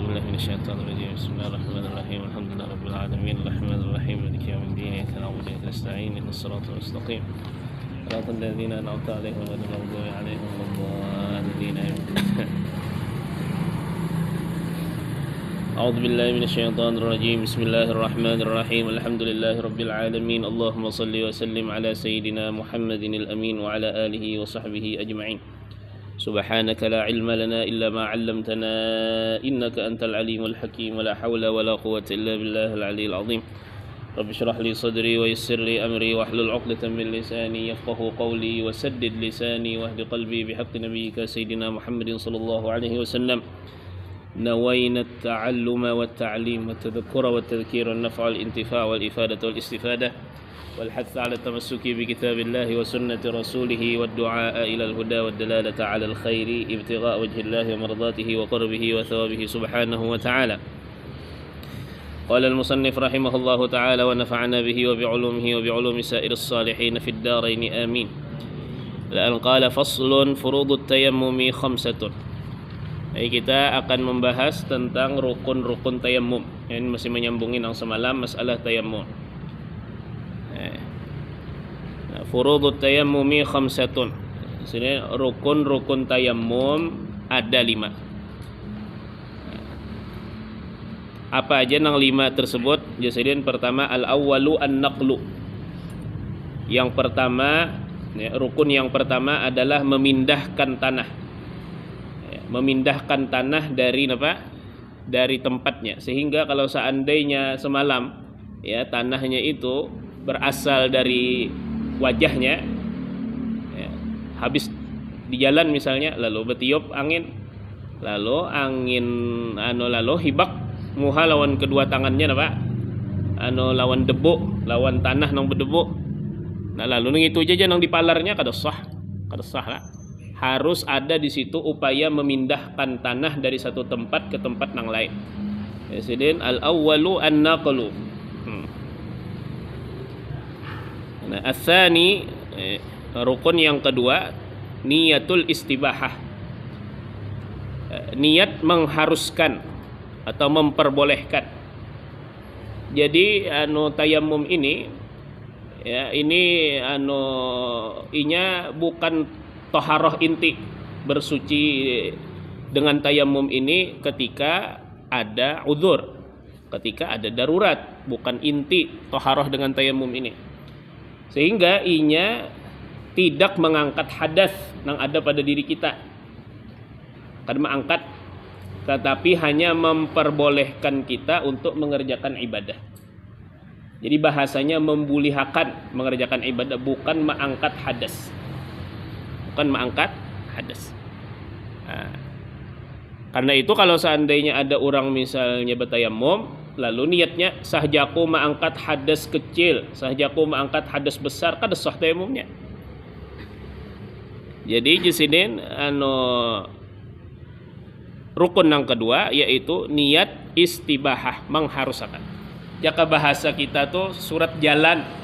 بالله من الشيطان الرجيم. بسم الله الرحمن الرحيم. الحمد لله رب العالمين الرحمن الرحيم مالك يوم الدين إياك نعبد وإياك نستعين اهدنا الصراط المستقيم صراط الذين أنعمت عليهم غير المغضوب عليهم ولا الضالين. أعوذ بالله من الشيطان الرجيم. بسم الله الرحمن الرحيم. الحمد لله رب العالمين. اللهم صل وسلم على سيدنا محمد الأمين وعلى آله وصحبه أجمعين. سبحانك لا علم لنا إلا ما علمتنا إنك أنت العليم الحكيم. ولا حول ولا قوة إلا بالله العلي العظيم. رب اشرح لي صدري ويسر لي أمري واحلل عقدة من لساني يفقه قولي وسدد لساني واهد قلبي بحق نبيك سيدنا محمد صلى الله عليه وسلم. نوينا التعلم والتعليم والتذكر والتذكير والنفع والانتفاع والإفادة والاستفادة والحث على التمسك بكتاب الله وسنة رسوله والدعاء إلى الهدى والدلالة على الخير ابتغاء وجه الله ومرضاته وقربه وثوابه سبحانه وتعالى. قال المصنف رحمه الله تعالى ونفعنا به وبعلومه وبعلوم سائر الصالحين في الدارين آمين. الآن قال فصل فروض التيمم خمسة. Kita akan membahas tentang rukun-rukun tayammum. Ini masih menyambungin yang semalam masalah tayammum. Furudut tayammumi khamsatun. Sini rukun-rukun tayammum ada 5. Apa aja yang 5 tersebut? Jadi pertama al-awwalu an-naqlu. Yang pertama, rukun yang pertama adalah memindahkan tanah. Memindahkan tanah dari apa? Dari tempatnya. Sehingga kalau seandainya semalam tanahnya itu berasal dari wajahnya, habis di jalan misalnya, lalu bertiup angin, lalu hibak muha lawan kedua tangannya lawan debu, lawan tanah nang berdebu. Nah lalu nang itu aja nang dipalarnya kada sah lah. Harus ada di situ upaya memindahkan tanah dari satu tempat ke tempat yang lain. Jadi al-awwalu an-naqlu. Nah, as-tsani, rukun yang kedua, niyatul istibahah. Niat mengharuskan atau memperbolehkan. Jadi tayammum ini inya bukan toharoh inti, bersuci dengan tayammum ini ketika ada uzur, ketika ada darurat, bukan inti toharoh dengan tayammum ini. Sehingga inya tidak mengangkat hadas yang ada pada diri kita, kan mengangkat, tetapi hanya memperbolehkan kita untuk mengerjakan ibadah. Jadi bahasanya membulihakan mengerjakan ibadah, bukan mengangkat hadas. Bukan mengangkat hadas. Karena itu kalau seandainya ada orang misalnya bertayammum, lalu niatnya sahjaku mengangkat hadas kecil, sahjaku mengangkat hadas besar, kada sah tayammumnya. Jadi di sini rukun yang kedua yaitu niat istibahah, mengharuskan. Jika bahasa kita tuh surat jalan.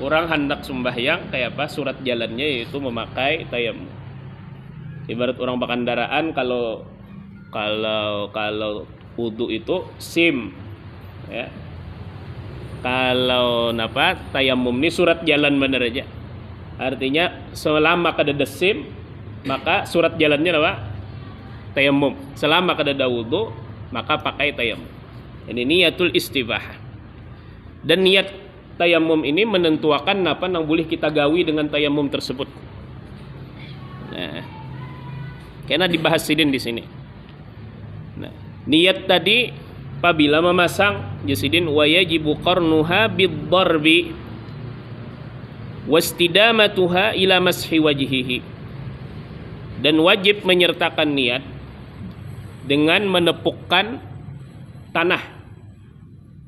Orang hendak sembahyang kayak apa? Surat jalannya yaitu memakai tayammum. Ibarat orang berkendaraan, kalau wudu itu SIM, ya. Kalau tayammum ini surat jalan bener aja. Artinya selama kada ada SIM, maka surat jalannya tayammum. Selama kada ada wudu, maka pakai tayammum. Ini niatul istibahah. Dan niat tayammum ini menentukan apa yang boleh kita gawi dengan tayammum tersebut. Nah, karena dibahas sidin di sini. Nah, niat tadi apabila memasang jasidin wa yajibu qarnuha bid-darbi wastidamatuha ila mashi wajhihi. Dan wajib menyertakan niat dengan menepukkan tanah.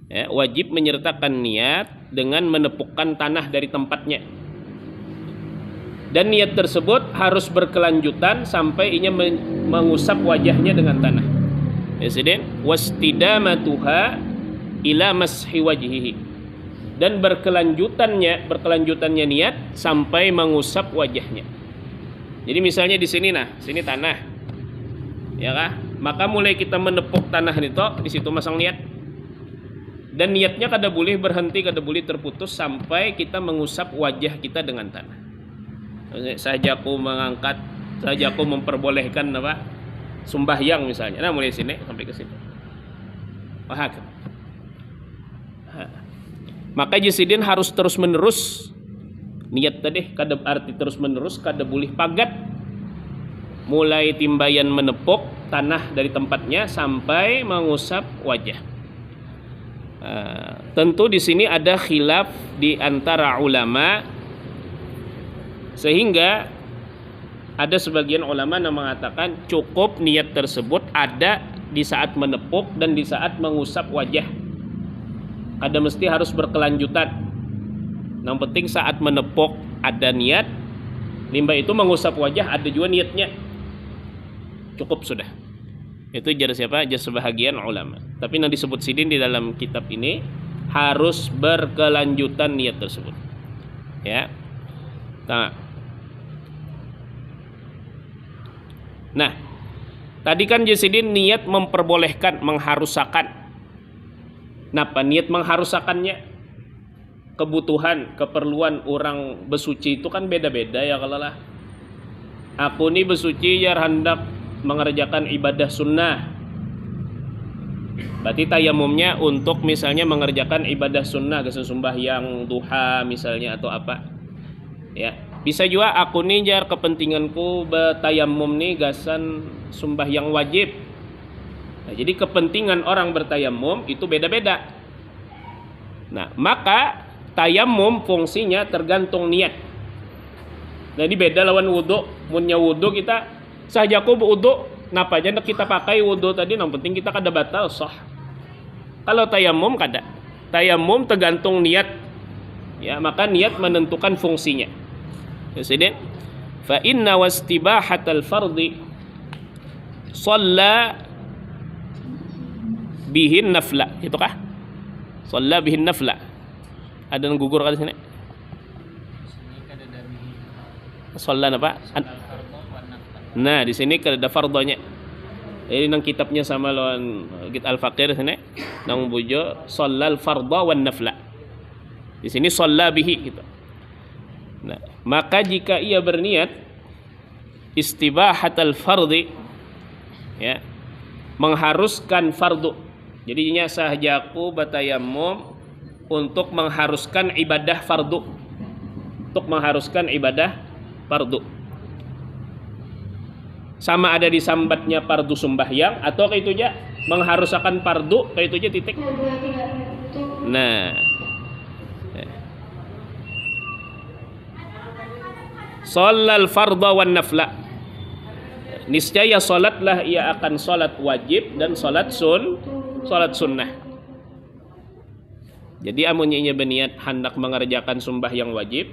Ya, wajib menyertakan niat dengan menepukkan tanah dari tempatnya. Dan niat tersebut harus berkelanjutan sampai inya mengusap wajahnya dengan tanah. Jadi wastidamatuha ila mashi wajhihi. Dan berkelanjutannya niat sampai mengusap wajahnya. Jadi misalnya di sini sini tanah. Ya kah? Maka mulai kita menepuk tanah itu, di situ masang niat. Dan niatnya kada boleh berhenti, kada boleh terputus sampai kita mengusap wajah kita dengan tanah. Saja aku mengangkat, saja aku memperbolehkan apa? Sembahyang misalnya. Nah, mulai sini sampai ke situ. Paham? Maka jisidin harus terus menerus niat tadi, kada arti terus menerus, kada boleh pagat. Mulai timbayan menepuk tanah dari tempatnya sampai mengusap wajah. Tentu di sini ada khilaf di antara ulama, sehingga ada sebagian ulama yang mengatakan cukup niat tersebut ada di saat menepuk dan di saat mengusap wajah. Kada mesti harus berkelanjutan. Yang penting saat menepuk ada niat, limbah itu mengusap wajah ada juga niatnya. Cukup sudah. Itu jar siapa? Jar sebahagian ulama. Tapi yang disebut sidin di dalam kitab ini harus berkelanjutan niat tersebut. Ya. Nah, tadi kan jasidin niat memperbolehkan, mengharusakan. Napa niat mengharusakannya? Kebutuhan, keperluan orang bersuci itu kan beda-beda ya kalau lah. Aku nih bersuci ya hendak mengerjakan ibadah sunnah. Berarti tayamumnya untuk misalnya mengerjakan ibadah sunnah, sembahyang duha misalnya atau apa. Ya, bisa juga aku nih jar kepentinganku bertayamum nih gasan sembahyang wajib. Nah, jadi kepentingan orang bertayamum itu beda-beda. Nah, maka tayamum fungsinya tergantung niat. Jadi beda lawan wudu. Munnya wudu kita saja aku wudu, napa aja kita pakai wudu tadi, yang penting kita kada batal sah. Kalau tayamum kada. Tayamum tergantung niat. Ya, maka niat menentukan fungsinya. Jadi, fa inna wastibahatal fardi shalla bihin nafla, itu kah? Shalla bihin nafla. Ada yang gugur kan di sini? Shalla apa? Nah, di sini kada fardhonya. Jadi nang kitabnya sama lawan kitab Al-Faqir sini, nang bujo shallal fardha wan nafla. Di sini shalla bihi gitu. Nah, maka jika ia berniat istibahatal fardhi, ya, mengharuskan fardu. Jadinya sahajaku batayamum untuk mengharuskan ibadah fardu. Untuk mengharuskan ibadah fardu. Sama ada di sambatnya fardu sembahyang atau kayak itu aja mengharuskan fardu kayak itu aja titik. Nah, shallal fardha wan nafla. Niscaya salatlah ia akan salat wajib dan salat sunnah. Jadi amunnya inya berniat hendak mengerjakan sembahyang wajib,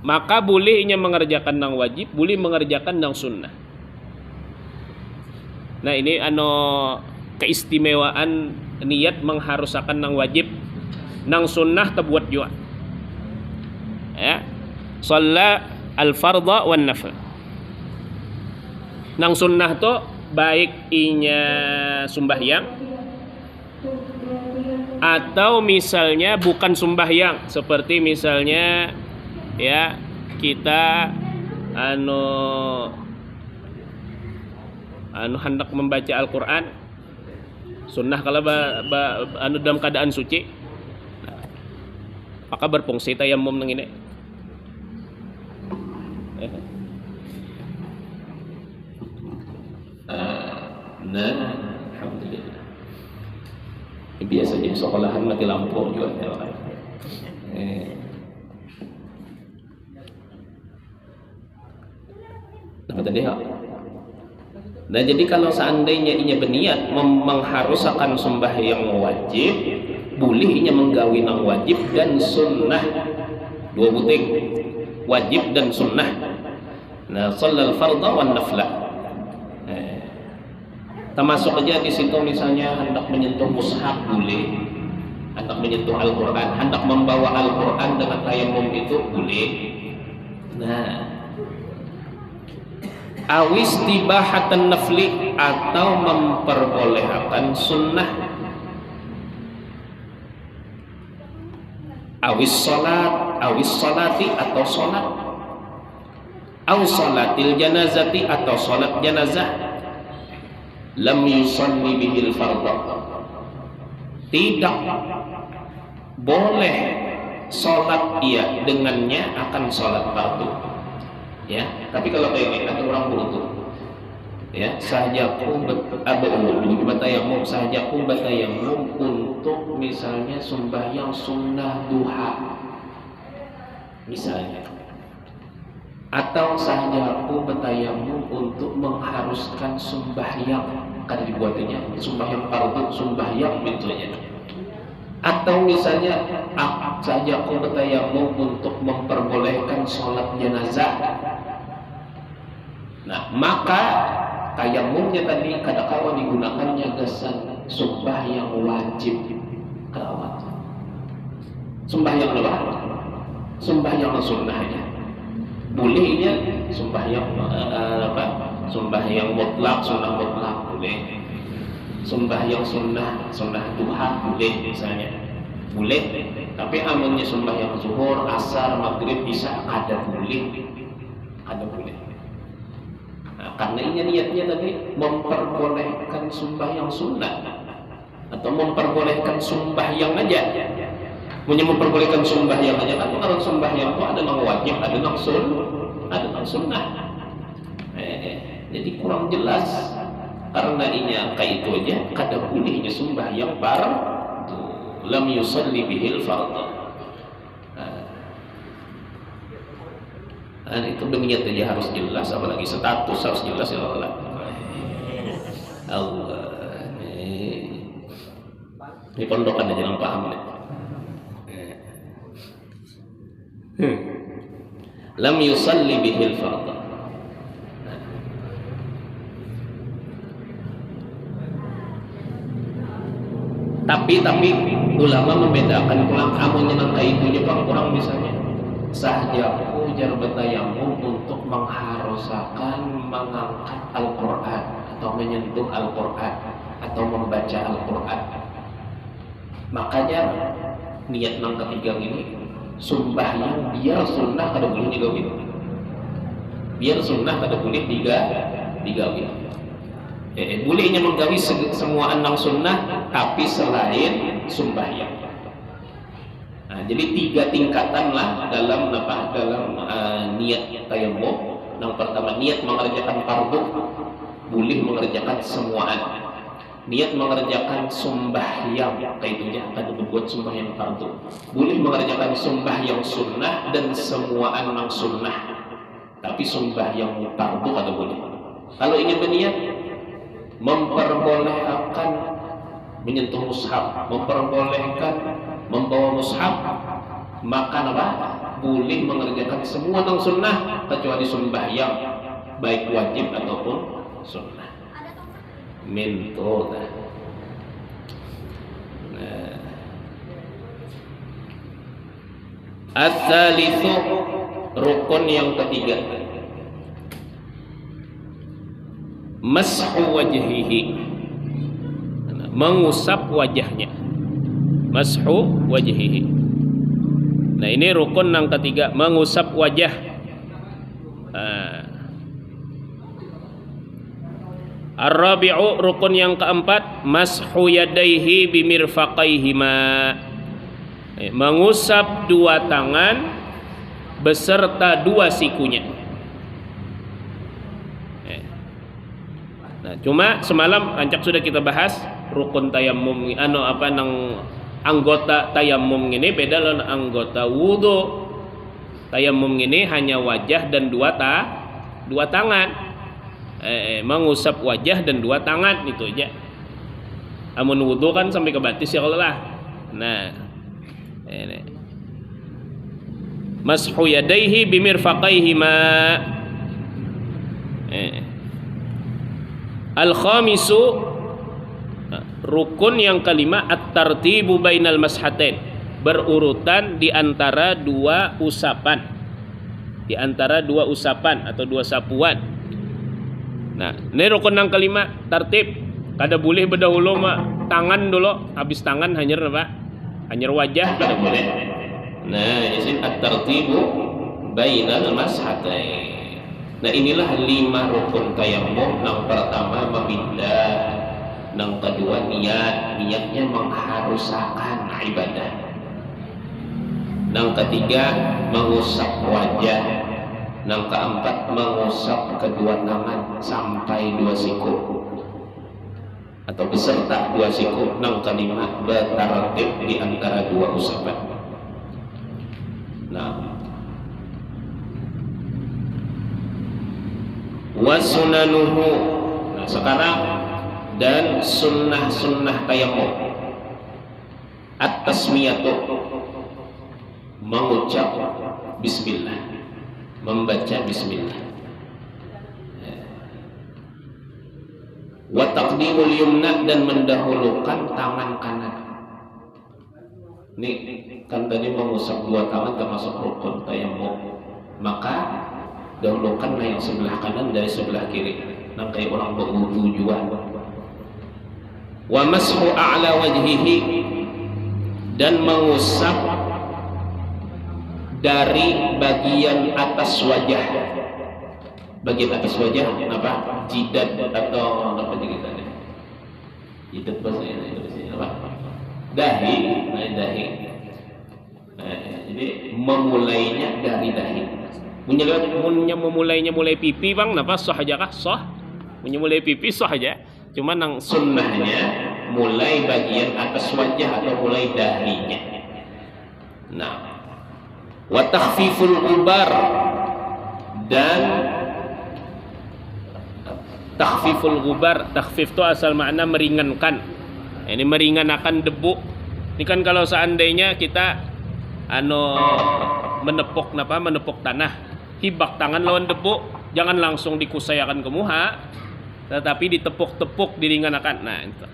maka boleh inya mengerjakan nang wajib, boleh mengerjakan nang sunnah. Nah, ini keistimewaan niat mengharuskan nang wajib, nang sunnah terbuat juga. Ya. Shalla al-fardha wan nafl. Nang sunnah to baik inya sembahyang atau misalnya bukan sembahyang, seperti misalnya ya kita hendak membaca Al-Qur'an sunnah kalau dalam keadaan suci, maka berfungsi tayamum nang ini. Nah, alhamdulillah. Biasanya sekolahan mati lampu juga. Apa tadi ya? Nah, jadi kalau seandainya inya berniat mengharuskan sembahyang wajib, boleh inya menggawi nang wajib dan sunnah. Dua buting, wajib dan sunnah. Nah, shallal fardha wan nafla. Termasuk aja di situ misalnya hendak menyentuh mushaf boleh, hendak menyentuh Al-Qur'an, hendak membawa Al-Qur'an dengan tayamum itu boleh. Nah, awis tibahatan nafli, atau memperbolehkan sunnah, awis salati atau salat, aw salatil janazati atau salat janazah, lam yusalli bihil fardhu, tidak boleh salat ia dengannya akan salat fardu. Ya, tapi kalau kayak ada orang beruntung, ya, sahajaku batayamum, sahajaku batayamum untuk misalnya sembahyang sunnah duha misalnya, atau sahajaku batayamum untuk mengharuskan sembahyang, kan dibuatnya sembahyang fardu, sembahyang bentuknya, atau misalnya sahajaku batayamum untuk memperbolehkan sholat jenazah. Nah, maka tayamumnya tadi kadang-kadang digunakannya gasan sembahyang wajib kelawat. Sembahyang apa? Sembahyang sunnahnya. Bolehnya sembahyang sembahyang mutlak, sunnah mutlak boleh. Sembahyang sunnah duha boleh misalnya. Boleh. Tapi amannya sembahyang zuhur, asar, maghrib, isya ada boleh. Ada boleh. Nah, karena ini niatnya tadi memperbolehkan sembahyang sunnah atau memperbolehkan sembahyang aja. Punya memperbolehkan sembahyang aja, kan kalau sembahyang itu ada yang wajib, ada yang sunnah. Jadi kurang jelas. Karena ini angka itu aja kada bolehnya sembahyang fardu, lam yusalli bihil fardhu. Nah, itu niat aja harus jelas, apalagi status harus jelas ya Allah. Ini pondokan aja yang paham nih. Lam yusalli bihil fardhu. Tapi ulama membedakan pulang amunnya nangka itunya bang kurang misalnya sahajaku jar batayamum untuk mengharusakan mengangkat Al-Quran atau menyentuh Al-Quran atau membaca Al-Quran. Makanya niat nang ketiga ini sembahyang biar sunnah kada boleh digawin, biar sunnah kada boleh digawin. Bolehnya menggawi semua anang sunnah tapi selain sembahyang. Nah, jadi 3 tingkatan lah dalam niat tayamum. Yang pertama niat mengerjakan fardu, boleh mengerjakan semuaan. Niat mengerjakan sembahyang, kayak itu ya, kada berbuat sembahyang fardu. Boleh mengerjakan sembahyang sunnah dan semuaan yang sunnah. Tapi sembahyang fardu kada boleh. Kalau ingin berniat memperbolehkan menyentuh mushaf, memperbolehkan membawa mushaf, maka apa? Boleh mengerjakan semua yang sunnah kecuali sembahyang, baik wajib ataupun sunnah. Minto. As-salisu, rukun yang ketiga, mashu wajhihi, mengusap wajahnya. Mashu wajhihi. Nah, ini rukun yang ketiga, mengusap wajah. Ar-rabi'u, rukun yang keempat, mashu yadaihi bimirfaqaihima, mengusap 2 tangan beserta 2 sikunya. Nah, cuma semalam rancak sudah kita bahas rukun tayamum anggota tayamum ini beda dengan anggota wudu. Tayamum ini hanya wajah dan 2 tangan. Mengusap wajah dan 2 tangan itu aja. Amun wudu kan sampai ke batis ya Allah. Nah, ini mashu yadaihi bimirfaqaihima. Al-khamisu, rukun yang kelima, at-tartibu bainal mashatain, berurutan di antara 2 usapan, di antara 2 usapan atau 2 sapuan. Nah, ini rukun yang kelima, tertib. Kada boleh berdahulu mah tangan dulu, habis tangan hanyar apa? Hanyar wajah kada boleh. Nah, jadi at-tartibu bainal mashatain. Nah, inilah 5 rukun tayammum. Yang pertama memindah, yang kedua niatnya mengharusakan ibadah. Yang ketiga mengusap wajah. Yang keempat mengusap kedua tangan sampai 2 siku atau beserta 2 siku. Yang kelima bertartib di antara 2 usapan. Nah, wasunanuhu. Nah, sekarang dan sunnah-sunnah tayammum. At-tasmiyatu, mengucap bismillah, membaca bismillah. Wa taqdimul yumna, dan mendahulukan tangan kanan. Ini kan tadi mengusap 2 tangan termasuk rukun tayammum. Maka dahulukanlah yang sebelah kanan dari sebelah kiri. Nang kayak orang berwudu juga. Wa mashu a'la wajhihi, dan mengusap dari bagian atas wajah. Bagian atas wajah apa? Jidat atau apa kita nih? Jidat bahasa Indonesia apa? Dahi, nah dahi. Nah, jadi memulainya dari dahi. Punya memulainya mulai pipi bang, napa sah aja kah? Sah. Punya mulai pipi sah aja. Cuma nang sunnahnya mulai bagian atas wajah atau mulai dahinya. Nah, wa takhfiful ghubar, dan takhfiful ghubar. Takhfif itu asal makna meringankan. Ini meringankan debu. Ini kan kalau seandainya kita menepuk tanah, hibak tangan lawan debu, jangan langsung dikusayakan ke muha, tetapi ditepuk-tepuk diringankan. Nah, itu.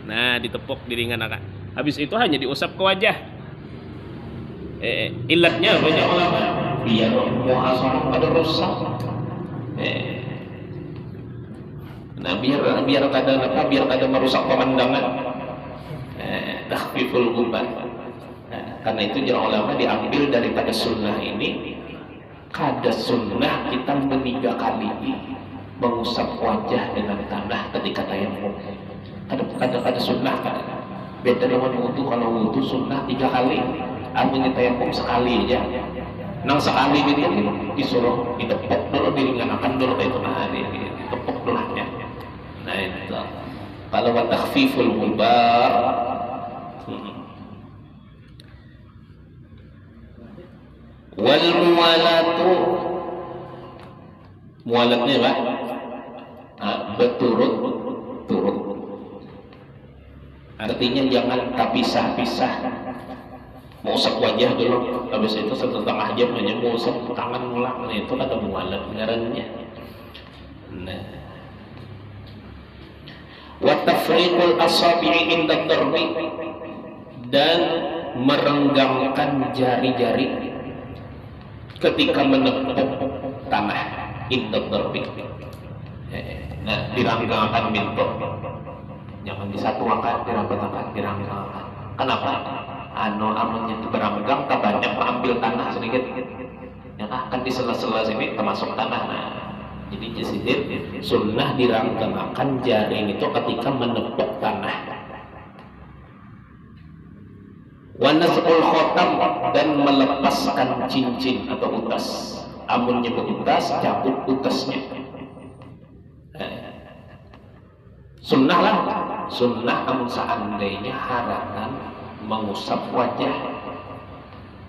Nah, ditepuk diringankan. Habis itu hanya diusap ke wajah. Ilatnya banyak ulama biar muhasabah pada rusak. Nah, biar kada merusak pemandangan. Takhfiful ghubar. Karena itu jara ulama diambil daripada sunnah ini. Kada sunnah kita 3 kali mengusap wajah dengan tanah ketika tayammum. Kada sunnah kada. Beda dengan wudu. Kalau wudu sunnah 3 kali. Amunnya tayammum sekali aja. Nang sekali gitu disuruh ditepuk dulu, diringankan dulu kayak itu, nah ditepuk dulu ya. Nah itu. Kalau wa takhfiful ghubar, wal muwalatu, muwalatnya apa? Berturut-turut. Artinya jangan terpisah-pisah. Mau usap wajah dulu, habis itu 1,5 jam hanya mau usap tangan ulang. Nah, itu kata muwalat ngarannya. Nah, wa tafriqul asabi'i inda darbi, dan merenggangkan jari-jari ketika menepuk tanah inda darbi. Nah, diranggangkan minto, jangan disatukan, diranggangkan. Kenapa? Amunnya itu beranggang, tak banyak mengambil tanah sedikit, ya kan di sela-sela sini termasuk tanah. Nah, jadi jasidir sunnah diranggangkan jaring itu ketika menepuk tanah. Wa nasqul khotam, dan melepaskan cincin atau utas. Amunnya berutas, cabut utasnya. Sunnah lah, sunnah amun seandainya haratan mengusap wajah.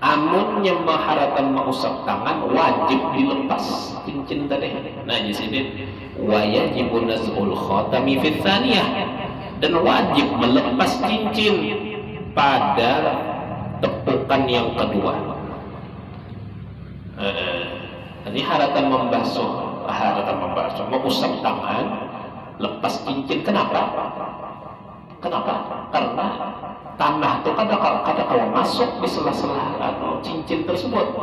Amunnya maharatan mengusap tangan, wajib dilepas cincin tadi. Nah, di sini wa yajibu naz'ul khatami fi tsaniyah, dan wajib melepas cincin pada tepukan yang kedua. Jadi haratan membasuh, mengusap tangan, lepas cincin. Kenapa? Karena tanah itu kada kalau masuk di sela-sela atau cincin tersebut.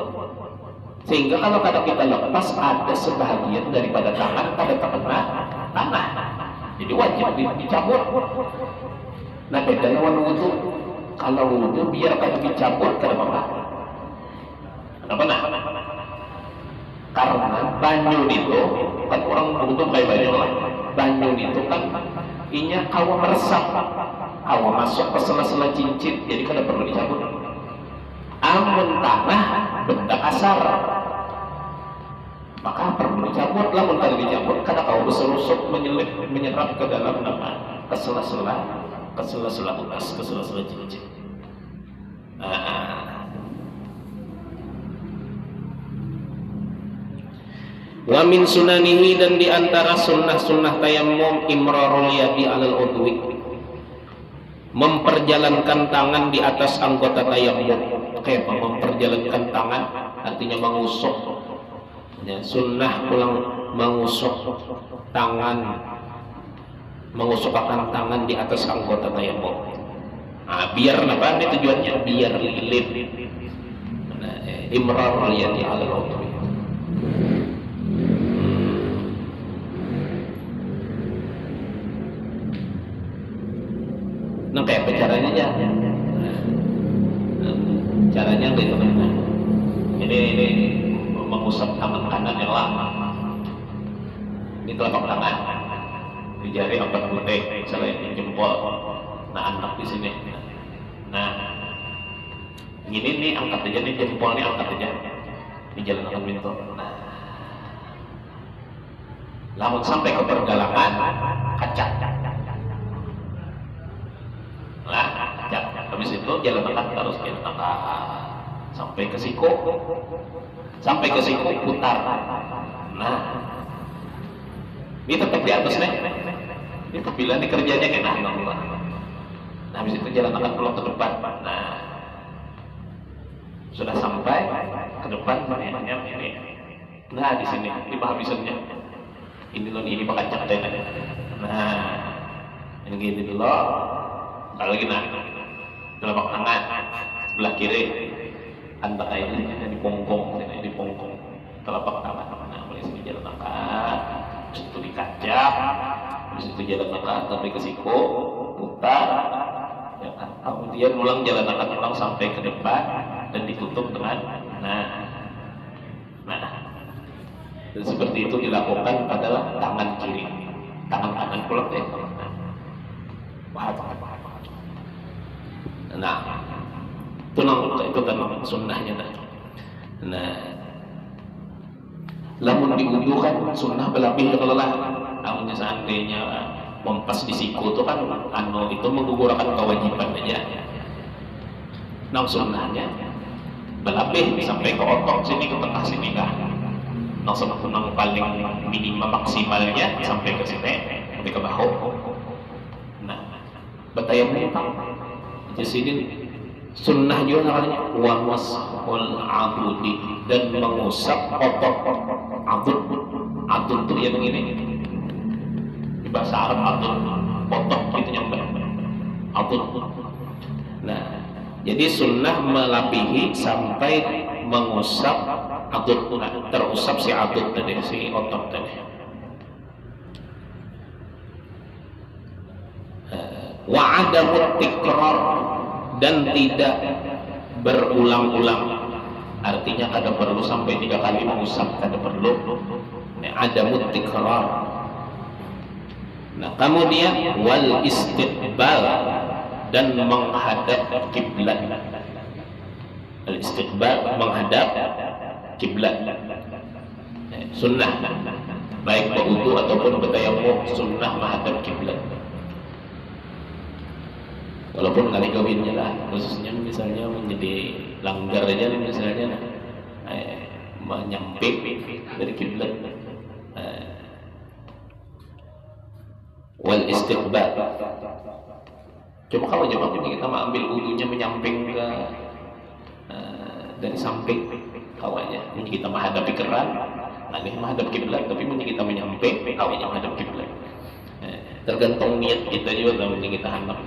Sehingga kalau kata kita lepas, ada sebahagian daripada tangan pada terkena tanah, jadi wajib dicabut. Nah beda lawan wudhu. Kalau wudhu biarkan dicabut, kenapa? Kenapa? Karena banyu itu kan orang wudhu kayak banyu lah. Banyu itu kan inya kawa meresap, kawa masuk ke sela-sela cincin, jadi kada perlu dicabut. Amun tanah benda kasar, maka perlu dicabut. Lamun kada dicabut, kada kau berserusuk menyerap ke dalam ke sela-sela utas, ke sela-sela cincin. Wa min sunanihi, dan diantara sunnah-sunnah tayammum imrarul yadi alal udwi, memperjalankan tangan di atas anggota tayammum. Kayak memperjalankan tangan artinya mengusuk ya, sunnah pulang mengusuk tangan, mengusukkan tangan di atas anggota tayammum. Biar apa? Ini tujuannya biar lilin. Imrarul yadi alal udwi. Nah kayak apa caranya aja? Caranya gitu kan. Ini mengusap tangan kanan yang lama. Ini telapak tangan. Di jari 4 butek, selain di jempol. Nah anak di sini. Nah ini nih angkat aja nih, jempol nih angkat aja. Di jalan akan pintu. Nah, lamun sampai ke pergelangan kaca. Nah, habis itu jalan tengah terus jalan tengah sampai ke siku, putar. Nah, ini tetap di atas nih. Ini bila nih kerjanya kayak nah, habis itu jalan tengah pulang ke depan. Nah, sudah sampai ke depan ini. Nah, di sini ini penghabisannya. Ini pakai cat. Nah, ini gini dulu. Kalau lagi telapak tangan sebelah kiri, antara ini di punggung, di punggung telapak tangan. Nah, mulai sini jalan tengah, habis itu dikacak, habis itu jalan tengah sampai ke siku, putar, ya kan? Kemudian ulang jalan tengah ulang sampai ke depan dan ditutup dengan nah. Dan seperti itu dilakukan pada tangan kiri, tangan kanan pulang deh. Nah, itu kan sunnahnya. Nah, lamun diwudu kan sunnah berlapih kalau lah. Namun seandainya mempas di siku itu kan itu menggugurkan kewajiban aja. Nah, sunnahnya berlapih sampai ke otot sini, ke tengah sini kan. Nang paling minimal maksimalnya sampai ke sini, sampai ke bahu. Nah, bertayamum di sini sunnah juga namanya wa mas'ul abudi, dan mengusap otot abud. Abud itu yang begini di bahasa Arab, abud otot gitu nyampe abud. Nah, jadi sunnah melapihi sampai mengusap abud. Nah, terusap si abud tadi, si otot tadi. Wa adamut tikrar, dan tidak berulang-ulang. Artinya kada perlu sampai 3 kali mengusap, kada perlu. Adamut tikrar. Nah, kemudian wal istiqbal, dan menghadap kiblat. Al istiqbal, menghadap kiblat. Sunnah baik berwudu ataupun bertayamum, sunnah menghadap kiblat. Walaupun kali kawinnya lah, khususnya misalnya menjadi langgar aja misalnya menyamping dari kiblat. Wal istiqbal. Coba kalau jemaah kita mau ambil wudunya menyamping ke dari samping kawannya, ini kita menghadapi keran, ini menghadap kiblat, tapi ini kita menyamping kawannya menghadap kiblat. Tergantung niat kita juga, kalau kita hendak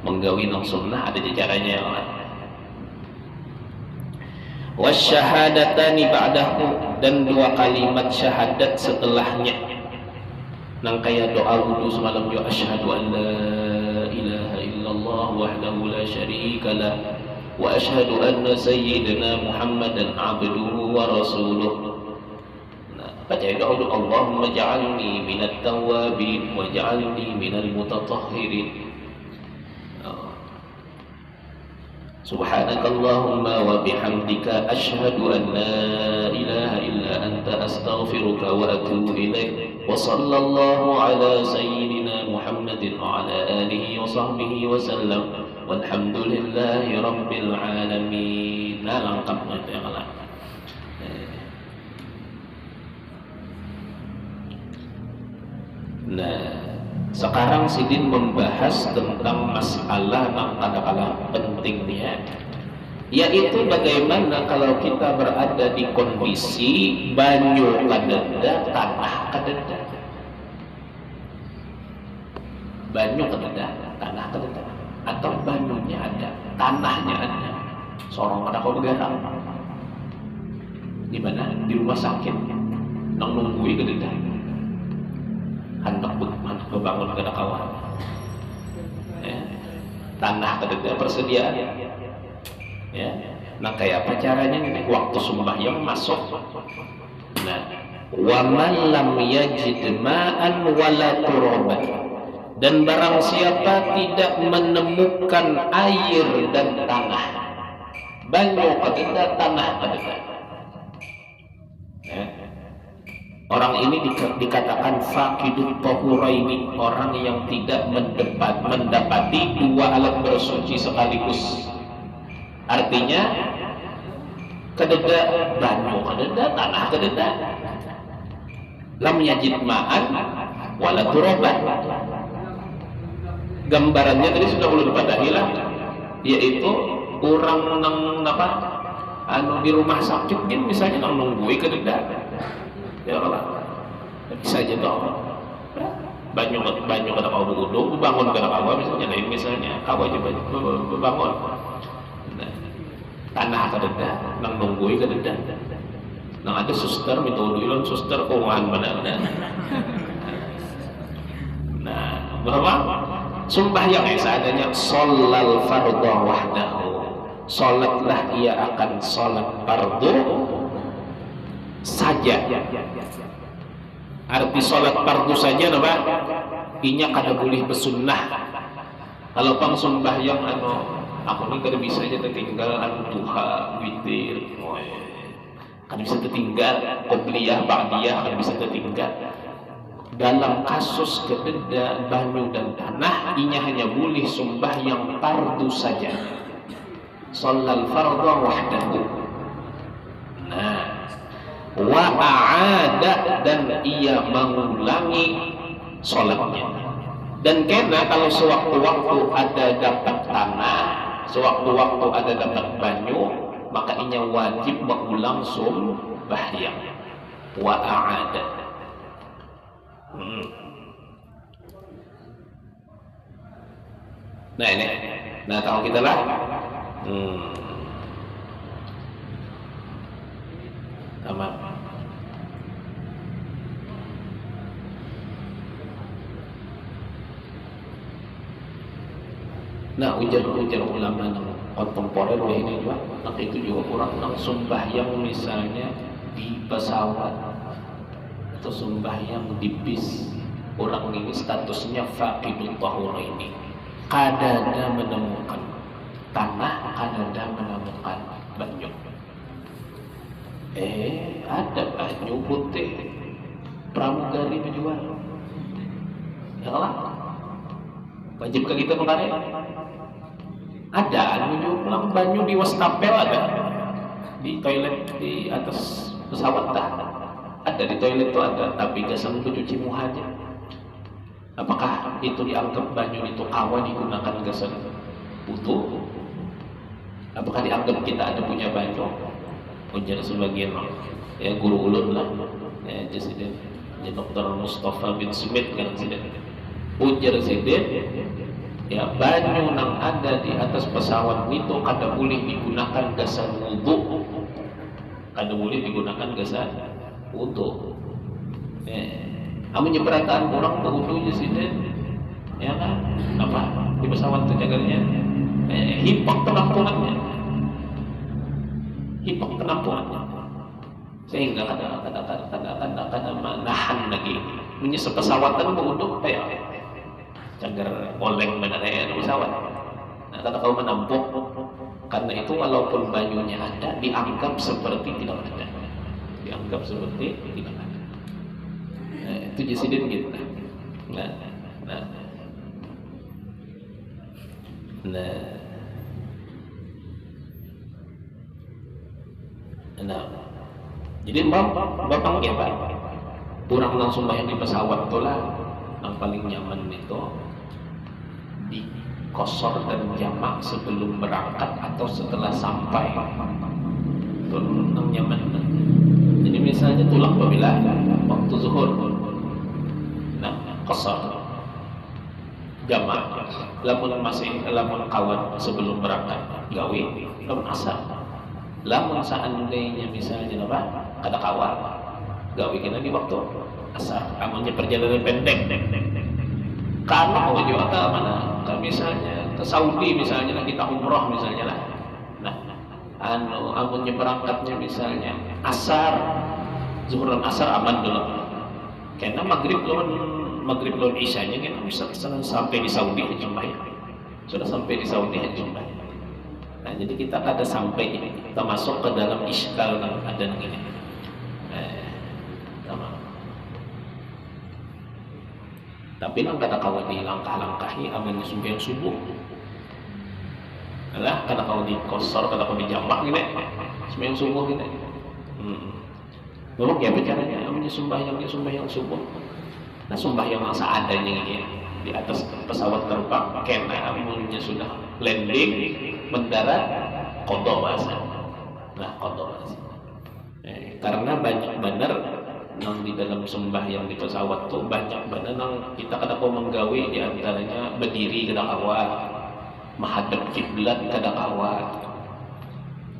menggawi nang sunnah ada caranya. wasyahadatani ba'dahu, dan 2 kalimat syahadat setelahnya. Nang kaya doa wudu semalam yo, asyhadu an la ilaha illallah wahdahu la syarika lah wa asyhadu anna sayyidina Muhammadan abduhu wa rasuluh. Nah, baca doa, Allahumma ja'alni minat tawwabin wa ja'alni minal mutatahhirin. Subhanakallahumma wa bihamdika asyhadu an la ilaha illa anta astaghfiruka wa atubu ilaik. Wa sallallahu ala sayyidina Muhammadin wa ala alihi wa sahbihi wa sallam. Walhamdulillahi rabbil alamin. Nah, lengkap itu yang lain. Nah, sekarang Sidin membahas tentang masalah yang kadang-kadang pentingnya, yaitu bagaimana kalau kita berada di kondisi banyu kadeda, tanah kadeda. Banyu kadeda, tanah kadeda, atau banyunya ada, tanahnya ada. Sorong ada kau negara. Di mana? Di rumah sakit. Nang nunggui kadeda. Hendak bangun kada kawan. Tanah kadeda persediaan. Ya. Nah, kayak apa caranya nih? Waktu sembahyang masuk. Nah, wa man lam yajid ma'an wala turaban. Dan barang siapa tidak menemukan air dan tanah, banyu kadeda, tanah kadeda. Ya. Orang ini dikatakan faqidut tahuraini, orang yang tidak mendapati 2 alat bersuci sekaligus. Artinya kadeda banyu kadeda, tanah kadeda. Lam yajid ma'an wala turaban. Gambarannya tadi sudah ulun padahi lah, yaitu orang nang apa di rumah sakit kan misalnya nang nunggui kadeda. Ya Allah, bisa aja toh. Banyu kada kau wudu, bangun kada kau misalnya, lain misalnya kau aja bangun. Nah, tanah kadeda, nang nunggui kadeda. Nang ada suster minta wudu ilon, suster keuangan mana. Nah, berapa? Sembahyang seadanya, sholal fardhu wahdahu. Salatlah ia akan salat fardu saja. Arti salat fardu saja apa? Inya kada boleh bersunnah. Kalau pang sembahyang aku ni kada bisa aja tertinggal duha, witir, kada bisa tertinggal qobliyah, ba'diyah, kada bisa tertinggal. Dalam kasus kadeda banyu dan tanah, inya hanya boleh sembahyang fardu saja. Sholal fardhu wahdahu. Nah, wa a'ada, dan ia mengulangi sholatnya. Dan karena kalau sewaktu-waktu ada dapat tanah, sewaktu-waktu ada dapat banyu, maka inya wajib mengulang sembahyang. Wa a'ada. Nah ini, nah tahu kita lah. Tamam. Nah, ujar ulama kontemporer ini juga, nah itu juga kurang nang sembahyang misalnya di pesawat atau sembahyang di bis. Orang ini statusnya faqidut tahuraini, kadada menemukan tanah, kadada menemukan banyu. Ada banyu putih pramugari menjual. Ya lah, wajib ke kita mengalir. Ada menjual banyu di wastafel, ada di toilet di atas pesawat dah. Ada di toilet itu ada, tapi gasan untuk cuci muka aja. Apakah itu dianggap banyu itu kawan digunakan gasan wudu? Apakah dianggap kita ada punya banyu? Ujar sebagian ya guru ulun lah, ya Presiden, ya Dr. Mustafa bin Smith kan Presiden. Ujar Presiden, ya banyu yang ada di atas pesawat itu kada boleh digunakan gasan wudu. kada boleh digunakan gasa wudu. Amun nyeberangkaan orang berwudu je sini, ya kan? Apa di pesawat tu jagarnya? Hipak penampungannya, sehingga kada nahan lagi. Menyesal pesawatan berwudu kayak jagar oleng benar ya pesawat. Nah, kata kau menampung, karena itu walaupun banyunya ada, dianggap seperti tidak ada. Itu jasidin gitu. Jadi bapak ya pak, kurang langsung bayar di pesawat tuh lah, yang paling nyaman itu di kosor dan jamak sebelum berangkat atau setelah sampai, itu yang nyaman. Jadi misalnya tulang apabila waktu zuhur, kosor jamak, lamun kawan sebelum berangkat gawe, lamun asar. Lamun seandainya misalnya apa, kada kawan gawe kena di waktu asar, amunnya perjalanan pendek, karena mau juga ke mana, ke misalnya ke Saudi misalnya lah, kita umroh misalnya lah. Nah, amunnya berangkatnya misalnya asar, zuhur dan asar aman dulu. Karena maghrib lawan isyanya kan bisa sampai di Saudi sudah sampai di Saudi jumlah. Nah, jadi kita kada sampai kita masuk ke dalam iskal yang ada ini. Tapi nang kada kawan di langkah-langkahi amannya sembahyang subuh. Alah kada kawan di kosor, kada kawan di jamak gini. Sembahyang subuh gini. Memang ya bicaranya amannya sembahyang subuh. Nah, sembahyang yang seadanya ini di atas pesawat terbang, kena amunnya sudah landing, mendarat, qadha bahasa. Nah, qadha bahasa. Karena banyak benar nang di dalam sembahyang di pesawat tuh banyak benar nang kita kada mau menggawe, di antaranya berdiri kada kawat, menghadap kiblat kada kawat.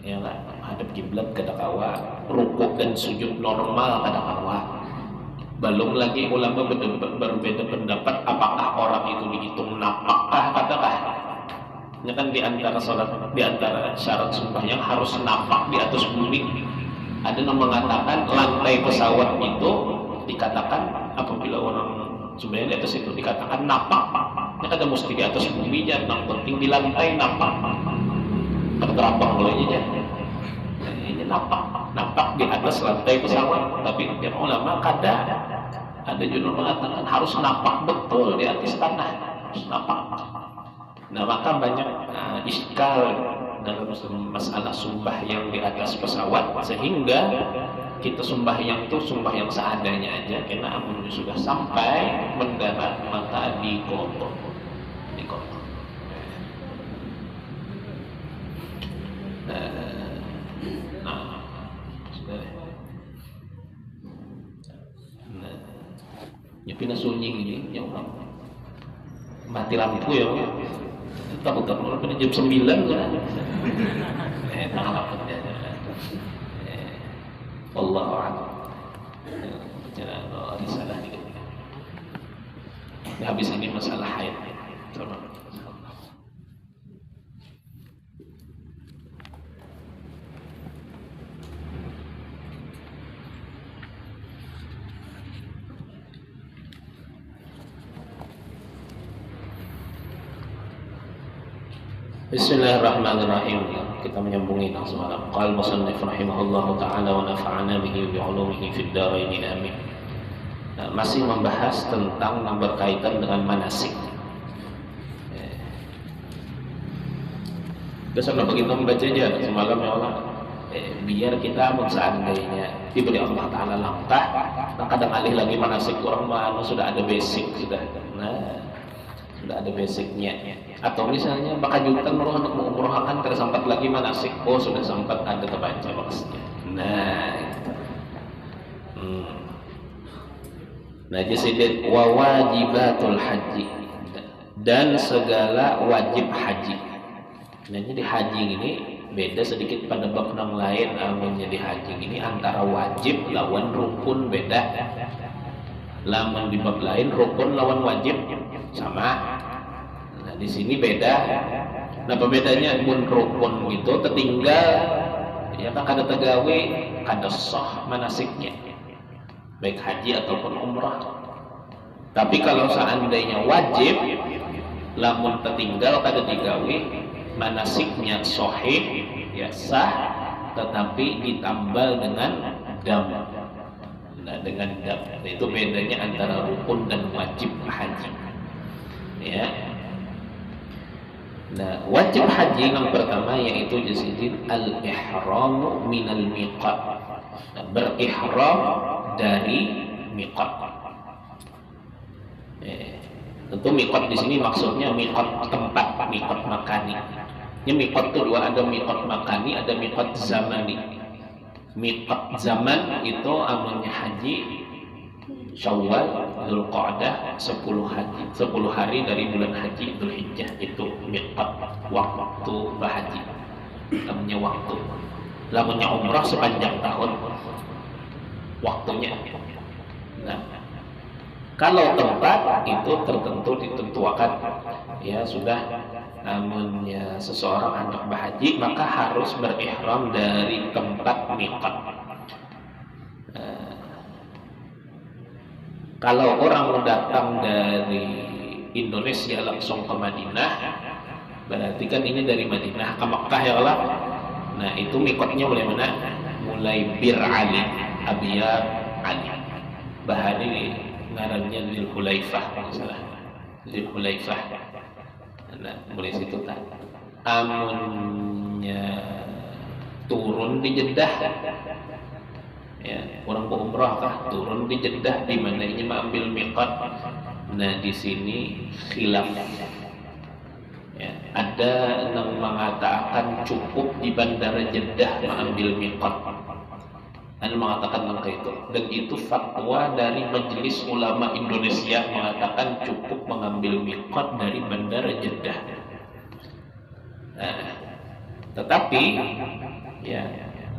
Ya kan? Menghadap kiblat kada kawat, rukuk dan sujud normal kada kawat. Belum lagi ulama berbeda pendapat apakah orang itu dihitung napakkah katakah. Ini kan di antara syarat sembahyang harus napak di atas bumi. Ada yang mengatakan lantai pesawat itu dikatakan apabila orang sembahyang di atas itu dikatakan napak. Ini kan mesti di atas bumi, jangan penting di lantai napak. Terterapang boleh aja. Ini napak di atas lantai pesawat. Tapi yang ulama ada juga mengatakan harus napak betul di atas tanah, harus napak. Nah, maka banyak iskal dalam masalah sembahyang di atas pesawat, sehingga kita sembahyang itu sembahyang seadanya aja, karena amun sudah sampai mendarat maka dikotor. Ya pindah sunyi gini, ya Allah. Mati lampu ya, takut pindah jam 9 kan? Takut ya. Wallahu a'lam. Jangan risalah dikit. Habis ini masalah haid. Bismillahirrahmanirrahim. Kita menyambungi semalam. Qala musannif rahimahullahu taala wa nafa'ana bihi bi 'ulumihi fid dharain amin. Masih membahas tentang yang berkaitan dengan manasik. Biasa begitu membaca aja semalam ya Allah. Biar kita seandainya diberi Allah taala langkah, kadang alih lagi manasik orang mana sudah ada basic sudah. Sudah ada basicnya. Atau misalnya bakajutan meruah untuk mengumrohkan tersampat lagi manasik, sudah sempat ada terbaca maksudnya. Jasidat wa wajibatul haji, dan segala wajib haji. Nah, jadi haji ini beda sedikit pada bab yang lain. Menjadi haji ini antara wajib lawan rukun beda. Lamun di bab lain rukun lawan wajib sama. Nah di sini beda. Nah pembedanya mun rukun itu tertinggal ya kada tegawe kada sah manasiknya baik haji ataupun umrah. Tapi kalau seandainya wajib lamun tertinggal kada digawe manasiknya sahih ya sah, tetapi ditambal dengan dam. Nah dengan dam itu bedanya antara rukun dan wajib haji ya. Nah wajib haji yang pertama yaitu jasidin al-ihramu minal miqat, berihram dari miqat. Tentu miqat di sini maksudnya miqat tempat, miqat makani. Ini miqat itu dua, ada miqat makani, ada miqat zamani. Miqat zaman itu amalnya haji Syawal, Dzulqa'dah, 10 hari dari bulan haji Dzulhijjah, itu miqat waktu berhaji. Namanya waktu. Namanya umrah sepanjang tahun waktunya. Nah, kalau tempat itu tertentu ditentukan ya sudah, namun ya seseorang hendak berhaji maka harus berihram dari tempat miqat. Kalau orang datang dari Indonesia langsung ke Madinah, berarti kan ini dari Madinah ke Makkah ya Allah. Nah itu miqatnya mulai mana? Mulai Bir Ali, Abiyar Ali. Bahari ngarannya Dzul Hulaifah kalau salah. Dzul Hulaifah. Nah, mulai situ tak. Amunnya turun di Jeddah. Ya, orang berumrah kah turun di Jeddah, di mana ini mengambil miqat. Nah, di sini khilaf. Ya, ada yang mengatakan cukup di bandara Jeddah mengambil miqat. Anda mengatakan langkah itu, dan itu fatwa dari Majelis Ulama Indonesia mengatakan cukup mengambil miqat dari bandara Jeddah. Nah, tetapi ya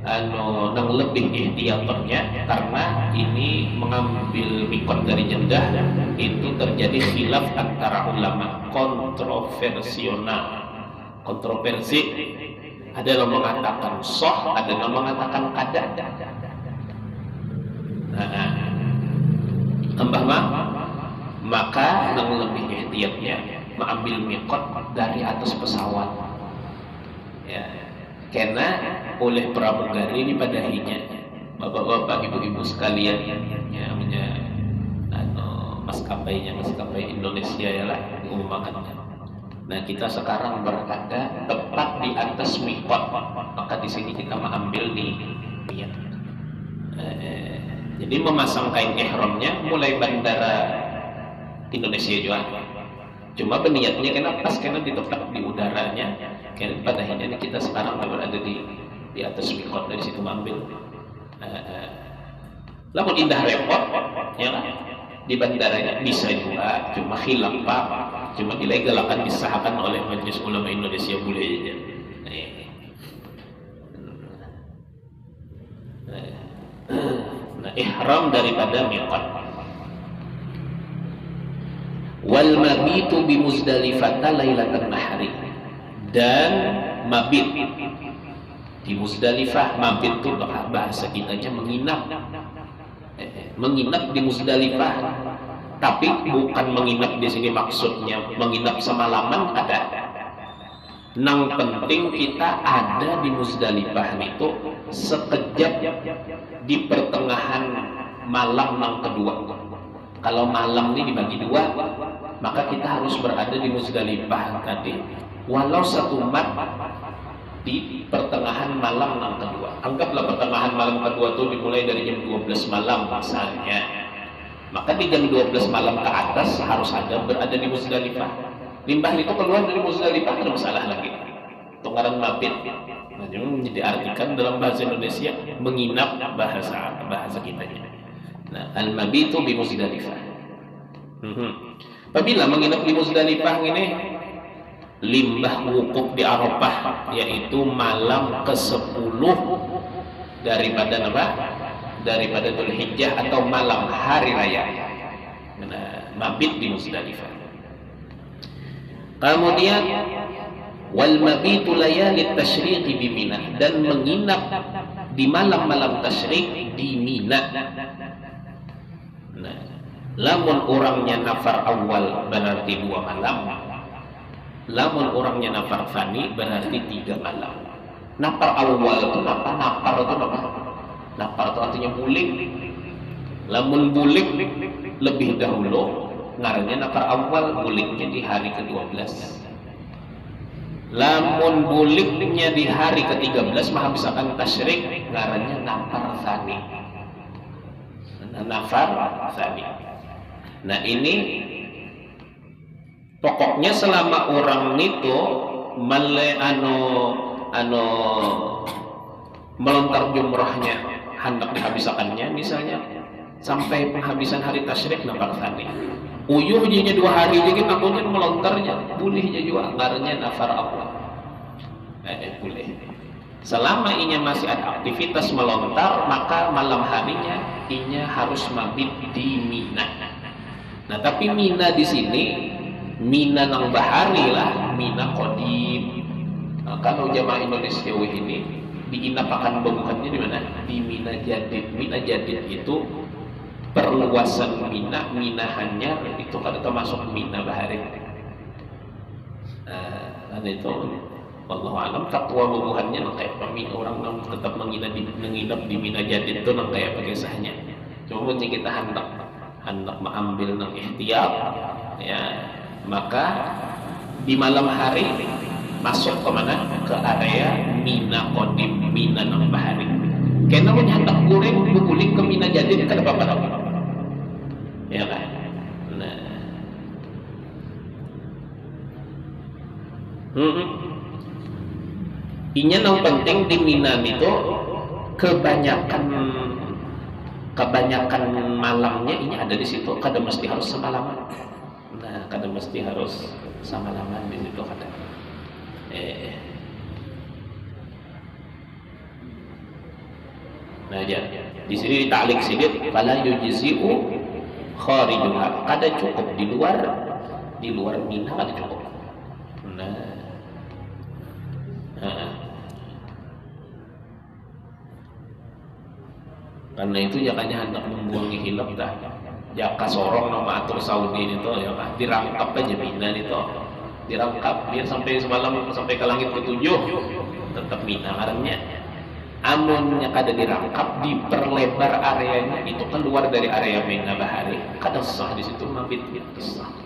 yang lebih ihtiyatnya karena ini mengambil miqat dari Jeddah itu terjadi khilaf antara ulama, kontroversi. Ada yang mengatakan sah, ada yang mengatakan kada. Maka yang lebih ihtiyatnya mengambil miqat dari atas pesawat ya, karena oleh pramugari ini padahinya bapak-bapak ibu-ibu sekalian ya, maskapai Indonesia ya lah diumumkannya. Nah kita sekarang berada tepat di atas miqat, maka di sini kita mengambil niat. Jadi memasang kain ihramnya mulai bandara Indonesia juga. Cuma berniatnya kenapa? Karena ditetap di udaranya. Karena pada akhirnya kita sekarang berada di atas miqat, dari situ mengambil. Lamun indah repot, ya lah. Di bandaranya bisa juga, cuma khilaf pak. Cuma dilegalkan disahkan oleh Majelis Ulama Indonesia boleh aja. Nah, ihram daripada miqat. Wal mabitu bi Muzdalifah lailatan nahri, dan mabit di Muzdalifah. Mabit itu bahasa kitanya menginap. Menginap di Muzdalifah, tapi bukan menginap di sini maksudnya menginap semalaman ada. Nang penting kita ada di Muzdalifah itu sekejap di pertengahan malam nang kedua. Kalau malam ini dibagi dua, maka kita harus berada di Muzdalifah tadi walau satu mat di pertengahan malam nang kedua. Anggaplah pertengahan malam kedua itu dimulai dari jam 12 malam misalnya. Maka di jam 12 malam ke atas harus ada berada di Muzdalifah. Limbah itu keluar dari Muzdalifah ada masalah lagi. Tunggaran mabit. Nah, jadi diartikan dalam bahasa Indonesia menginap bahasa kita. Nah, al-mabitu bi Muzdalifah. Apabila menginap di Muzdalifah ini limbah wukuf di Arafah, yaitu malam ke-10 daripada apa? Daripada Dzulhijjah atau malam hari raya. Mabit di Musdalifah. Kemudian wal mabitu layali tasyriqi bi Mina, dan menginap di malam-malam tasyrik di Mina. Nah, lamun orangnya nafar awal berarti 2 malam. Lamun orangnya nafar tsani berarti 3 malam. Nafar awal itu apa? Nafar itu apa? Nafar itu artinya bulik. Lamun bulik lebih dahulu, ngarannya nafar awal, buliknya di hari ke-12. Lamun buliknya di hari ke-13 menghabiskan tasyrik, ngarannya nafar tsani. Nafar tsani. Nah ini pokoknya selama orang itu melontar jumrahnya hendak dihabiskannya, misalnya sampai penghabisan hari tasyrik nafar tsani. Uyuh jinya 2 hari jadi makunya melontarnya, boleh jadi juga ngarannya nafar awal. Boleh. Selama inya masih ada aktivitas melontar, maka malam harinya inya harus mabit di Mina. Nah, tapi Mina di sini Mina nang bahari lah, Mina Qadim. Nah, kalau jamaah Indonesia ini diinapakan bangunannya di mana? Di Mina Jadid. Mina Jadid itu perluasan Mina, Mina Hanyar itu kan termasuk Mina bahari. Nah, itu wallahu alam fatwa bubuhannya nang kayak orang nang tetap menginap di Mina Jadid itu nang kayak kisahnya. Cuma penting kita hendak mengambil nang ihtiyat, ya, maka di malam hari masuk ke mana? Ke area Mina Qadim, Mina nang bahari. Karena hendak goreng bukuling ke Mina Jadid kan apa-apa. Ya kan? Nah. Inya yang penting di Mina itu kebanyakan malamnya ini ada di situ, kada mesti harus semalaman. Nah, kada mesti harus semalaman di situ kada. Nah, ya. Di sini ditalik sedikit, fala yujzi'u kharijuha, kada cukup di luar Mina kada cukup. Karena itu jakanya hendak membuangi hilap dah. Jaka sorong nama atur Saudi itu ya kan dirangkap aja Mina itu. Dirangkap biar sampai semalam sampai ke langit ke-7 tetap Mina karena amunnya kada dirangkap, diperlebar areanya itu keluar dari area Mina bahari. Kada sah di situ mabit itu sah.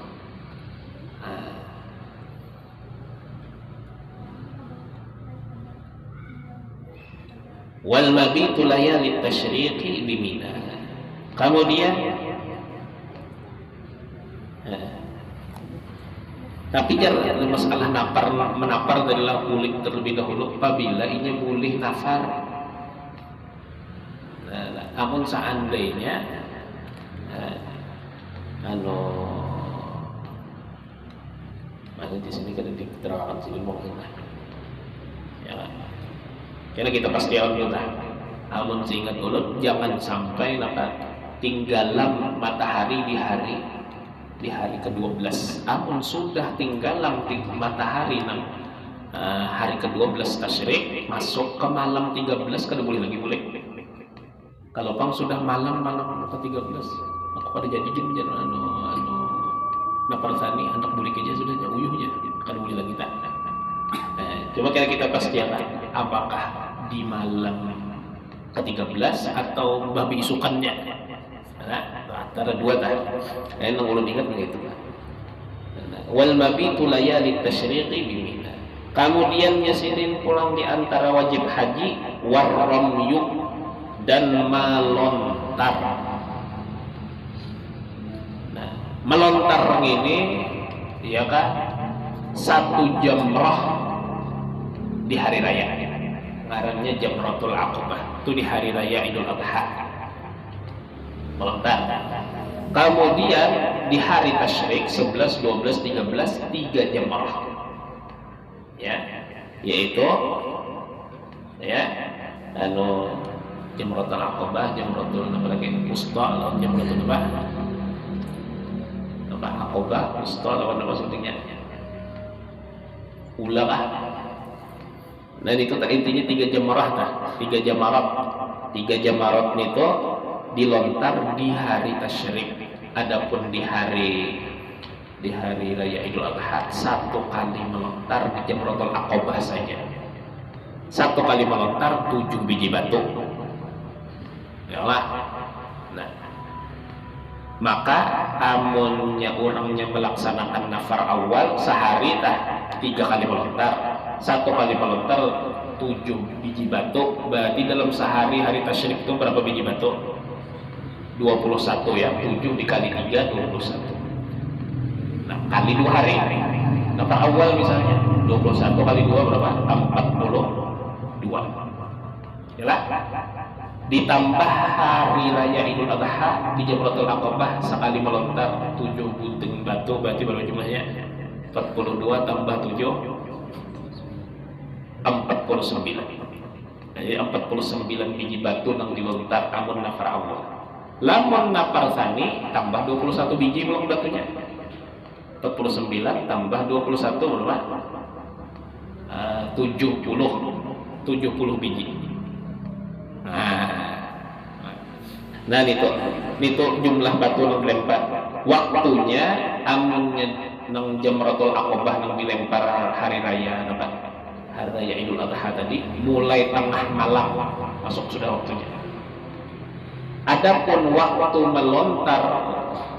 Wal mabitu layali tasyriqi bi Mina. Kemudian tapi jangan masalah menapar adalah bulik terlebih dahulu apabila ini boleh nafar. Namun seandainya mana di sini kada diterangkan sini mungkin ya. Karena kita pasti dulu lah. Amun seingat dulu jangan sampai tinggalan matahari di hari ke-12. Amun sudah tinggalan matahari hari ke-12 tasyrik masuk ke malam 13 kada boleh lagi boleh. Kalau pang sudah malam ke-13 aku kada jadi jin nafar tsani hendak boleh aja sudah uyuhnya kada boleh lagi tak. Coba kita pastikan apakah di malam ke-13 atau babi isukannya. Nah, antara dua dah. Nang ulun ingat begitu. Wal mabitu layali tasyriqi bi Mina. Kemudian nyesirin pulang di antara wajib haji warramyu dan melontar. Nah, melontar ini ya kan 1 jamrah di hari raya. Ngarannya Jamratul Aqabah. Itu di hari raya Idul Adha. Melontar. Kemudian di hari tasyrik 11, 12, 13 3 jamrah. ya, yaitu ya Jamratul Aqabah, Jamratul apa lagi? Wusta, lawan Jamratul Aqabah, Wusta, lawan apa sebutnya? Ula lah. Nah itu intinya 3 jamarat dah, 3 jamarat. 3 jamarat itu dilontar di hari tasyrik. Adapun di hari raya Idul Adha 1 kali melontar di Jamratul Aqabah saja. 1 kali melontar 7 biji batu. Yalah. Nah, maka amunnya orangnya melaksanakan nafar awal sehari 3 kali melontar, 1 kali melontar 7 biji batu, berarti dalam sehari hari tasyrik itu berapa biji batu? 21 ya, 7 dikali 3 21. Nah, kali 2 hari nafar awal misalnya 21 kali 2 berapa? 42. Yalah. Ditambah hari raya Idul Adha di Jamratul Aqabah sekali melontar 7 gunting batu, berarti berapa jumlahnya? 42 tambah 7 49. Jadi 49 biji batu yang dilontar amun nafar awal. Lamun nafar tsani tambah 21 biji belum batunya. 49 tambah 21 berapa? 70 biji. Nah itu jumlah batu yang dilempar. Waktunya amunnya nang Jamratul Aqabah nang dilempar hari raya apa? Hari raya Idul Adha tadi mulai tengah malam masuk sudah waktunya. Adapun waktu melontar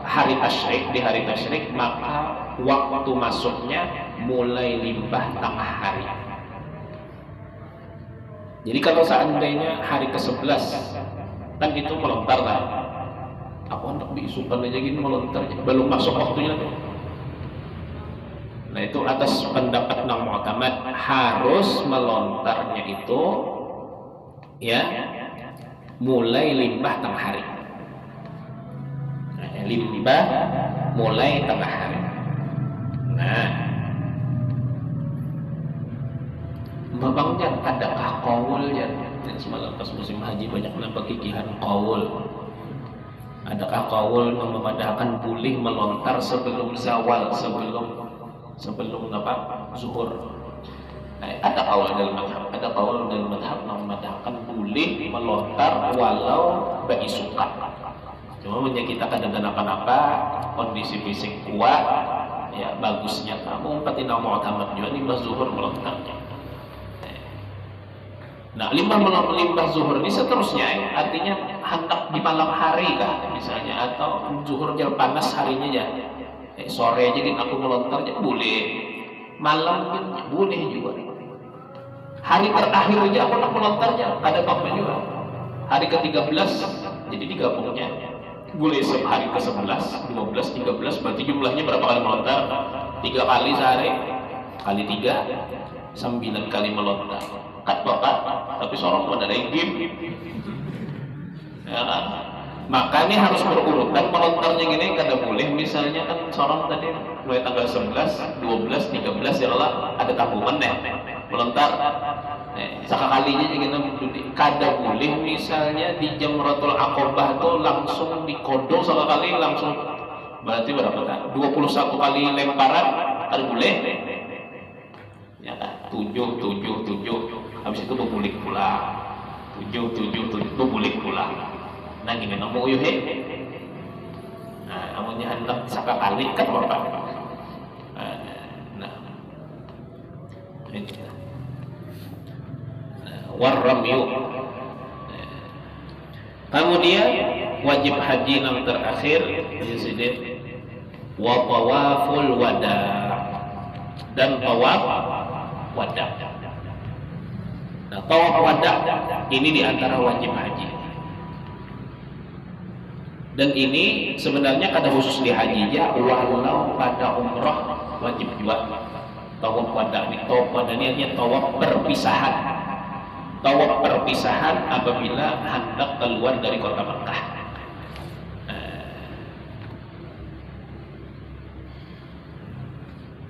hari tasyrik di hari tasyrik maka waktu masuknya mulai limbah tengah hari. Jadi kalau seandainya hari ke-11 kan itu melontar kan, aku hendak diisupan aja gini melontar belum masuk waktunya tuh. Nah itu atas pendapat Nang Mu'tamad harus melontarnya itu ya mulai limbah tengah hari. Nah, limbah mulai tengah hari. Nah memangnya adakah qaul ya? Semalam pas musim haji banyak nampak kikihan qaul. Adakah qaul memadahkan boleh melontar sebelum zawal, sebelum apa? Zuhur. Ada qaul dalam madhab memadahkan boleh melontar walau bagi suka. Cuma kita kadang-kadang apa kondisi fisik kuat ya bagusnya kamu patina mu'tamad juga di zuhur melontarnya. Nah, limbah zuhur ini seterusnya ya. Artinya hendak di malam hari kah misalnya atau zuhur jam panas harinya ya. Sore aja gitu aku melontar ya boleh. Malam gitu boleh juga. Hari terakhir aja aku nak melontarnya ada apa juga. Hari ke-13 jadi digabungnya. Boleh hari ke-11, 12, 13 berarti jumlahnya berapa kali melontar? 3 kali sehari. Kali 3 9 kali melontar. Kat bapak, tapi sorong pada game. Ya kan? Maka ini harus berurutan melontarnya gini kada boleh misalnya kan sorong tadi mulai tanggal 11, 12, 13 ya Allah ada tabungan deh melontar. Sekalinya juga kada boleh misalnya di Jamratul Aqabah itu langsung dikodo sekali langsung berarti berapa kan? 21 kali lemparan kada boleh. Ya kan? 7 habis itu berbulik pula 7 berbulik pula. Nah gini namu uyuh nah amunnya hendak sakakali kan bapak warramyu. Kemudian wajib haji yang terakhir disebut wa tawaful wada dan tawaf wada. Nah, tawaf wada ini diantara wajib haji. Dan ini sebenarnya kada khusus di haji aja, walau pada umrah wajib juga. Tawaf wada ini, tawaf wada ini artinya tawaf perpisahan. Tawaf perpisahan apabila hendak keluar dari kota Mekah.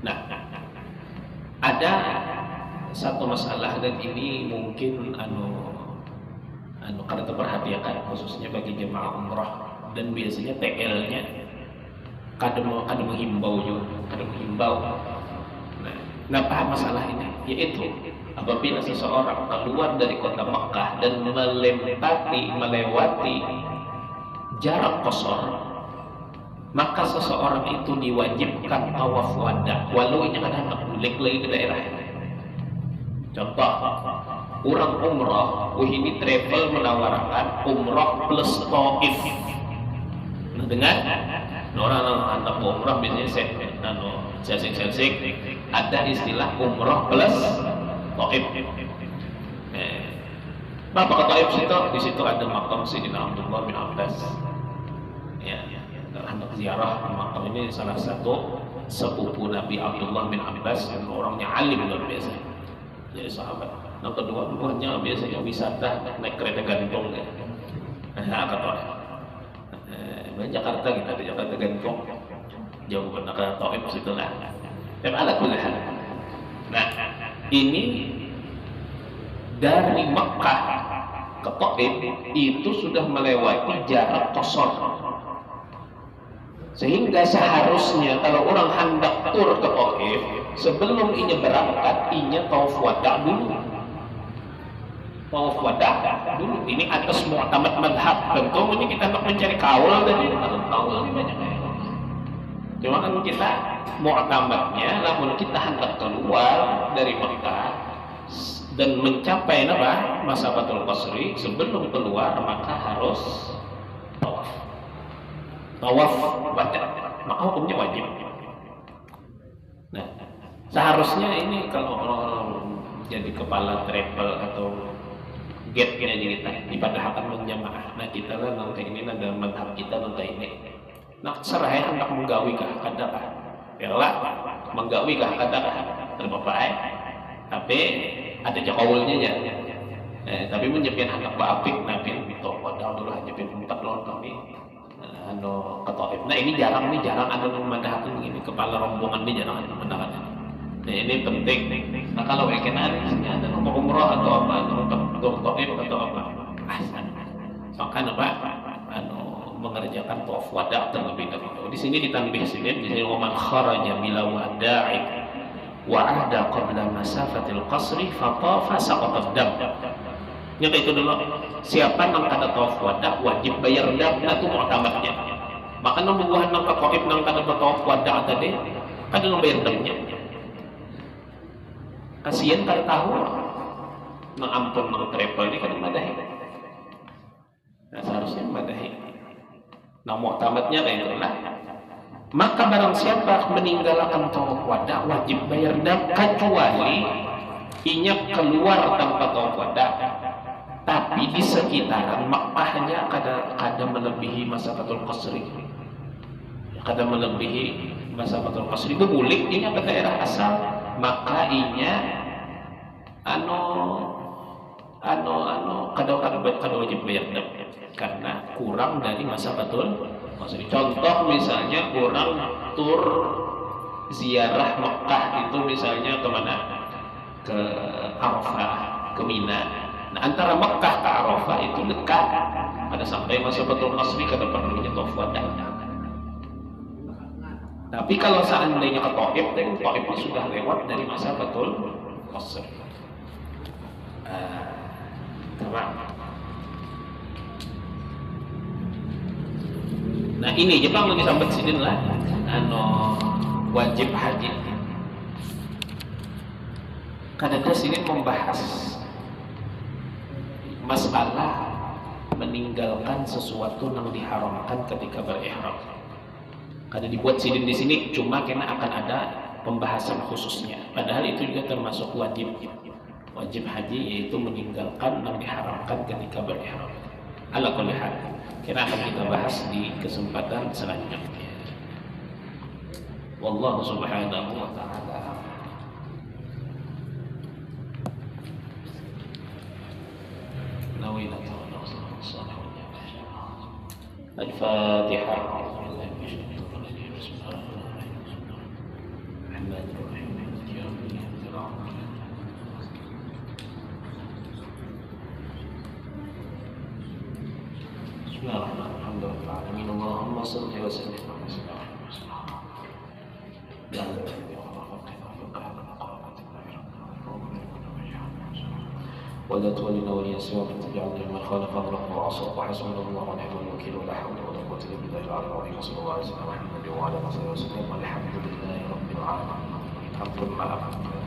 Nah, ada satu masalah, dan ini mungkin kada terperhatikan khususnya bagi jemaah umrah, dan biasanya TL-nya kada menghimbau juga, kada menghimbau. Nah, paham masalah ini, yaitu apabila seseorang keluar dari kota Mekah dan melewati jarak qasar, maka seseorang itu diwajibkan tawaf wada, walau ini kan hendak balik lagi ke daerah. Contoh, orang umrah, ini travel menawarkan umrah plus taif. Nah, dengar? Orang hendak umrah biasanya sensik, ada istilah umrah plus taif. Bapak ke taif di situ ada makam Sayyidina Abdullah bin Abbas. Hendak ziarah makam ini, salah satu sepupu Nabi Abdullah bin Abbas, dan orangnya alim luar biasa, jadi sahabat. Nah, kedua-duanya biasanya wisata naik kereta gantung ya. Nah, kata Jakarta kita di Jakarta gantung, jauh pernah ke Taif situ lah. Dan ala kulli hal. Nah, ini dari Mekah ke Taif itu sudah melewati jarak qasar. Sehingga seharusnya kalau orang hendak tur ke Taif, sebelum inya berangkat, inya tawaf wada dulu. Tawaf wada dulu. Ini atas mu'tamad madhab. Tentu ini kita hendak mencari kaul tadi, kaul lebih banyak. Cuma kan kita mu'tamadnya, namun kita hendak keluar dari Mekah dan mencapai masafatul qasri, sebelum keluar maka harus tawaf wada, maka hukumnya wajib. Nah, seharusnya ini kalau jadi kepala travel atau gate-nya kita dipadahkan menjamaah. Nah, kita lah nanti ini ada madhab kita nanti ini. Nah, seraya hendak menggawi kah kada kah? Yalah, menggawi kah kada kah? Terbapak. Tapi ada jakaulnya ya. Tapi menjepin hendak baapik nabi itu padahal dulu hanya pintar lawan kami. Ke Taif. Nah, ini jarang ada memandahkan begini, kepala rombongan ini jarang ada memandahkan. Nah, ini penting. Nah, kalau weekend misalnya ada nomor umrah atau apa, untuk Taif atau apa, maka mengerjakan tawaf wada terlebih dahulu. Di sini ditanbih sedikit, di sini waman kharaja bila wada'i wa ada qabla masafatil qasri fatafa saqata dam. Nyata itu dulu. Siapa yang kada tawaf wada wajib bayar dam, itu mu'tamadnya. Maka nang bubuhan nang Taif nang kada tawaf wada tadi, kada nang bayar damnya. Kasihan kada tahu. Nang ampun nang travel ini kada madahi. Nah, seharusnya madahi. Nang mu'tamadnya kayak itulah. Maka barang siapa meninggalkan tawaf wada wajib bayar dam, kecuali inya keluar tanpa tawaf wada. Tapi di sekitaran Makkahnya kada melebihi masafatul qasri. Kada melebihi masafatul qasri. Bebulik inya ke daerah asal, maka inya kada wajib bayar dam karena kurang dari masafatul qasri. Contoh misalnya orang tur ziarah Makkah itu misalnya kemana? Ke Arafah, ke Mina. Nah, antara Mekah ke Arafah itu dekat. Pada sampai masafatul qasri kada perlu tawaf wada. Tapi kalau seandainya ke Taif, Taif sudah lewat dari masafatul qasri. Nah, ini Jepang lagi sampai sini lah. Wajib haji. Kadang-kadang sini membahas masalah meninggalkan sesuatu yang diharamkan ketika berihram. Kada dibuat sidin di sini, cuma karena akan ada pembahasan khususnya. Padahal itu juga termasuk wajib haji, yaitu meninggalkan yang diharamkan ketika berihram. Ala kulli hal, kita akan kita bahas di kesempatan selanjutnya. Wallahu subhanahu wa ta'ala. الفاتحة. Bismillahirrahmanirrahim. Allahumma salli wa sallim ala sayyidina ولا تولنا ولي سواك تجعلنا من خالق امرك وعصاك وحسبنا الله ونعم الوكيل ولا حول ولا قوه الا بالله العلي العظيم وصلى الله على سيدنا محمد وعلى اله وصحبه وسلم والحمد لله رب العالمين. الحمد لله.